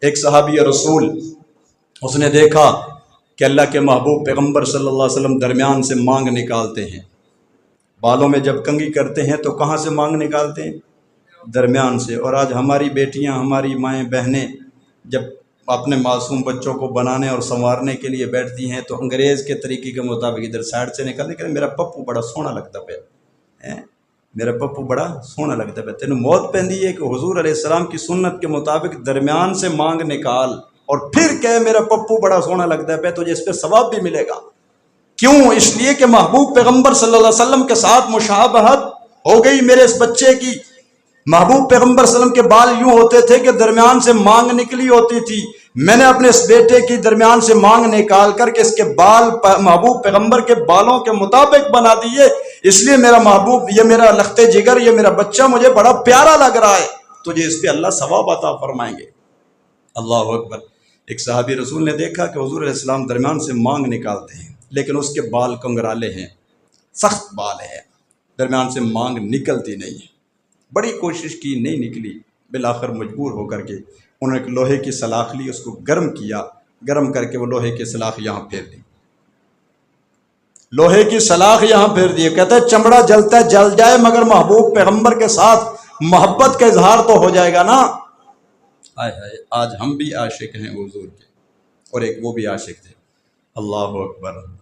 ایک صحابی رسول، اس نے دیکھا کہ اللہ کے محبوب پیغمبر صلی اللہ علیہ وسلم درمیان سے مانگ نکالتے ہیں۔ بالوں میں جب کنگھی کرتے ہیں تو کہاں سے مانگ نکالتے ہیں؟ درمیان سے۔ اور آج ہماری بیٹیاں، ہماری مائیں بہنیں جب اپنے معصوم بچوں کو بنانے اور سنوارنے کے لیے بیٹھتی ہیں تو انگریز کے طریقے کے مطابق ادھر سائڈ سے نکالتے کہ میرا پپو بڑا سونا لگتا پہ، میرا پپو بڑا سونا لگتا پہ۔ تینوں موت پہندی ہے کہ حضور علیہ السلام کی سنت کے مطابق درمیان سے مانگ نکال اور پھر کہ میرا پپو بڑا سونا لگتا ہے، تجھے اس پہ ثواب بھی ملے گا۔ کیوں؟ اس لیے کہ محبوب پیغمبر صلی اللہ علیہ وسلم کے ساتھ مشابہت ہو گئی میرے اس بچے کی۔ محبوب پیغمبر صلی اللہ علیہ وسلم کے بال یوں ہوتے تھے کہ درمیان سے مانگ نکلی ہوتی تھی، میں نے اپنے اس بیٹے کی درمیان سے مانگ نکال کر کے اس کے بال محبوب پیغمبر کے بالوں کے مطابق بنا دیے، اس لیے میرا محبوب، یہ میرا لخت جگر، یہ میرا بچہ مجھے بڑا پیارا لگ رہا ہے، تجھے اس پہ اللہ ثواب عطا فرمائیں گے۔ اللہ اکبر۔ ایک صحابی رسول نے دیکھا کہ حضور علیہ السلام درمیان سے مانگ نکالتے ہیں لیکن اس کے بال کنگرالے ہیں، سخت بال ہے، درمیان سے مانگ نکلتی نہیں ہے۔ بڑی کوشش کی، نہیں نکلی، بالآخر مجبور ہو کر کے انہوں نے ایک لوہے کی سلاخ لی، اس کو گرم کیا، گرم کر کے وہ لوہے کی سلاخ یہاں پھیر دی، لوہے کی سلاخ یہاں پھیر دی۔ کہتا ہے چمڑا جلتا ہے جل جائے مگر محبوب پیغمبر کے ساتھ محبت کا اظہار تو ہو جائے گا نا۔ ہائے ہائے، آج ہم بھی عاشق ہیں حضور کے، اور ایک وہ بھی عاشق تھے۔ اللہ اکبر۔